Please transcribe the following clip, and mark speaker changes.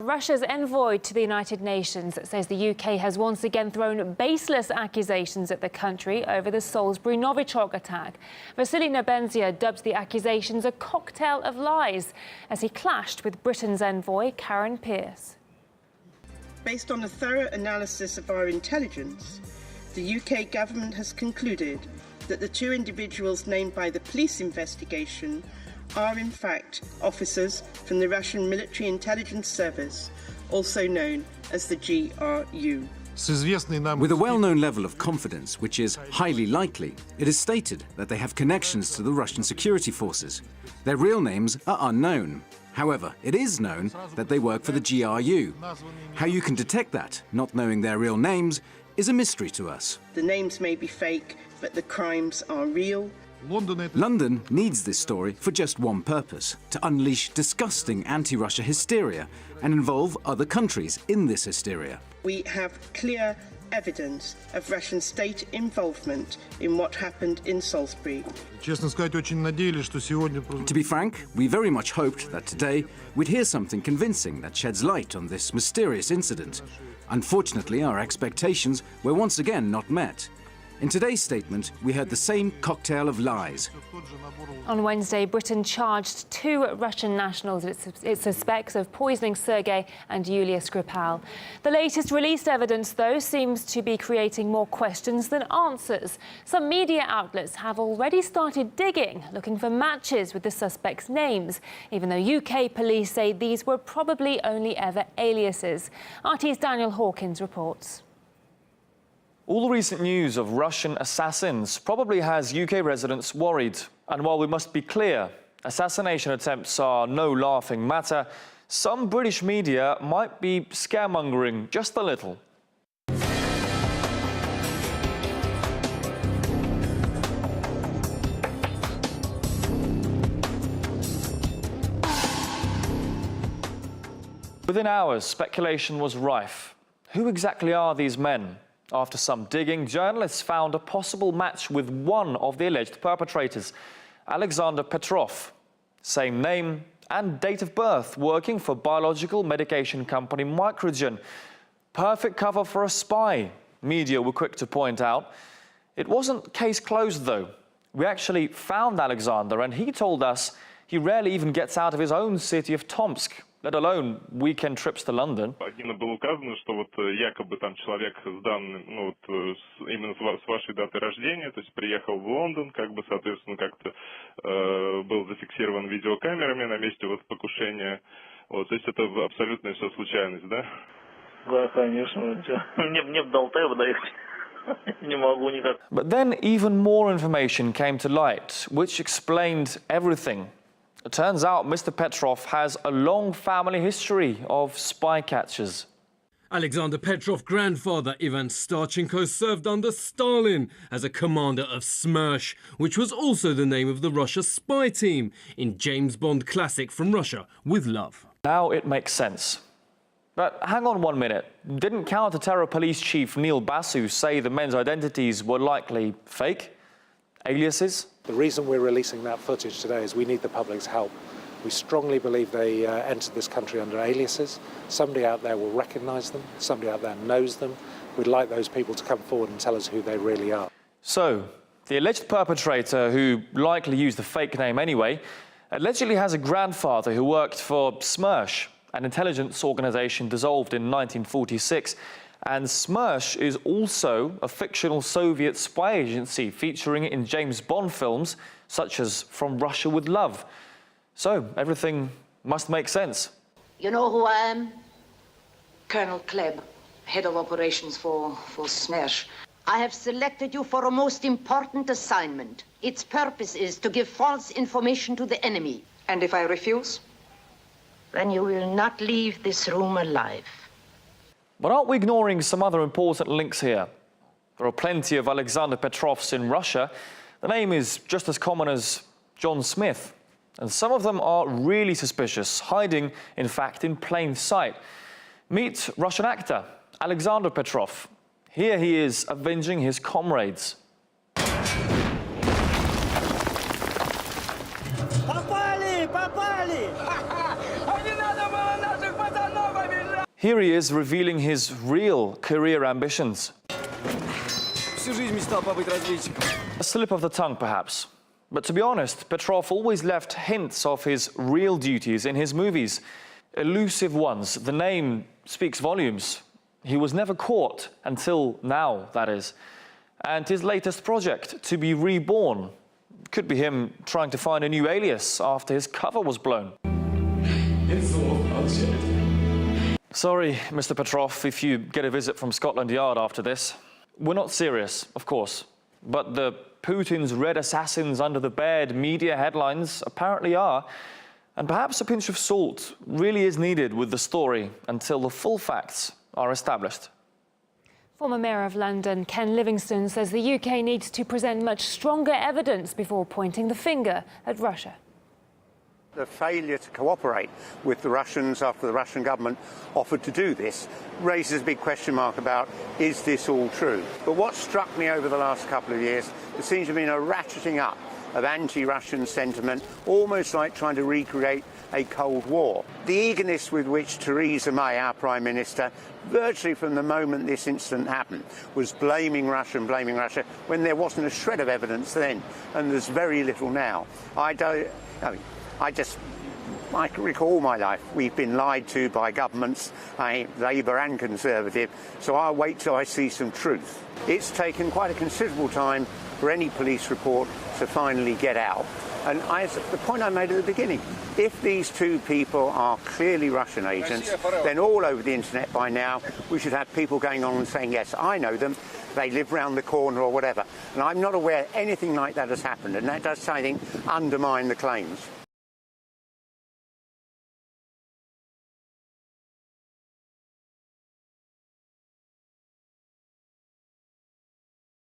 Speaker 1: Russia's envoy to the United Nations says the UK has once again thrown baseless accusations at the country over the Salisbury Novichok attack. Vasily Nebenzia dubbed the accusations a cocktail of lies as he clashed with Britain's envoy, Karen Pierce.
Speaker 2: Based on a thorough analysis of our intelligence, the UK government has concluded that the two individuals named by the police investigation are in fact officers from the Russian Military Intelligence Service, also known as the GRU.
Speaker 3: With a well-known level of confidence, which is highly likely, it is stated that they have connections to the Russian security forces. Their real names are unknown. However, it is known that they work for the GRU. How you can detect that, not knowing their real names, is a mystery to us.
Speaker 2: The names may be fake, but the crimes are real.
Speaker 3: London needs this story for just one purpose: to unleash disgusting anti-Russia hysteria and involve other countries in this hysteria.
Speaker 2: We have clear evidence of Russian state involvement in what happened in Salisbury.
Speaker 3: To be frank, we very much hoped that today we'd hear something convincing that sheds light on this mysterious incident. Unfortunately, our expectations were once again not met. In today's statement, we heard the same cocktail of lies.
Speaker 1: On Wednesday, Britain charged two Russian nationals it suspects of poisoning Sergei and Yulia Skripal. The latest released evidence, though, seems to be creating more questions than answers. Some media outlets have already started digging, looking for matches with the suspects' names, even though UK police say these were probably only ever aliases. RT's Daniel Hawkins reports.
Speaker 4: All the recent news of Russian assassins probably has UK residents worried. And while we must be clear, assassination attempts are no laughing matter, some British media might be scaremongering just a little. Within hours, speculation was rife. Who exactly are these men? After some digging, journalists found a possible match with one of the alleged perpetrators, Alexander Petrov. Same name and date of birth, working for biological medication company Microgen. Perfect cover for a spy, media were quick to point out. It wasn't case closed, though. We actually found Alexander, and he told us he rarely even gets out of his own city of Tomsk, let alone weekend trips to London.
Speaker 5: Было указано, что вот якобы там человек с данным, ну вот именно с вашей датой рождения, то есть приехал в Лондон, как бы соответственно как-то был зафиксирован видеокамерами на месте вот покушения. Вот, то есть это абсолютная все случайность, да?
Speaker 6: Да, конечно. Мне в Далтаево доехать не могу никак.
Speaker 4: But then even more information came to light, which explained everything. It turns out Mr. Petrov has a long family history of spy catchers.
Speaker 7: Alexander Petrov's grandfather, Ivan Starchenko, served under Stalin as a commander of Smersh, which was also the name of the Russia spy team in James Bond classic From Russia with Love.
Speaker 4: Now it makes sense. But hang on 1 minute. Didn't counter-terror police chief Neil Basu say the men's identities were likely fake? Aliases?
Speaker 8: The reason we're releasing that footage today is we need the public's help. We strongly believe they entered this country under aliases. Somebody out there will recognise them. Somebody out there knows them. We'd like those people to come forward and tell us who they really are.
Speaker 4: So, the alleged perpetrator, who likely used the fake name anyway, allegedly has a grandfather who worked for Smersh, an intelligence organisation dissolved in 1946. And Smersh is also a fictional Soviet spy agency featuring in James Bond films, such as From Russia with Love. So, everything must make sense.
Speaker 9: You know who I am? Colonel Klebb, head of operations for Smersh. I have selected you for a most important assignment. Its purpose is to give false information to the enemy. And if I refuse? Then you will not leave this room alive.
Speaker 4: But aren't we ignoring some other important links here? There are plenty of Alexander Petrovs in Russia. The name is just as common as John Smith. And some of them are really suspicious, hiding, in fact, in plain sight. Meet Russian actor Alexander Petrov. Here he is avenging his comrades.
Speaker 6: Попали! Не надо было наших пацанов
Speaker 4: Here he is revealing his real career ambitions. A slip of the tongue, perhaps. But to be honest, Petrov always left hints of his real duties in his movies. Elusive ones. The name speaks volumes. He was never caught, until now, that is. And his latest project, To Be Reborn, could be him trying to find a new alias after his cover was blown. Sorry, Mr. Petrov, if you get a visit from Scotland Yard after this. We're not serious, of course, but the Putin's red assassins under the bed media headlines apparently are, and perhaps a pinch of salt really is needed with the story until the full facts are established.
Speaker 1: Former Mayor of London, Ken Livingstone, says the UK needs to present much stronger evidence before pointing the finger at Russia.
Speaker 10: The failure to cooperate with the Russians after the Russian government offered to do this raises a big question mark about, is this all true? But what struck me over the last couple of years, there seems to have been a ratcheting up of anti-Russian sentiment, almost like trying to recreate a Cold War. The eagerness with which Theresa May, our Prime Minister, virtually from the moment this incident happened, was blaming Russia, when there wasn't a shred of evidence then, and there's very little now. I can recall my life. We've been lied to by governments, Labour and Conservative, so I'll wait till I see some truth. It's taken quite a considerable time for any police report to finally get out. And the point I made at the beginning, if these two people are clearly Russian agents, then all over the internet by now, we should have people going on and saying, yes, I know them, they live round the corner or whatever. And I'm not aware anything like that has happened, and that does, I think, undermine the claims.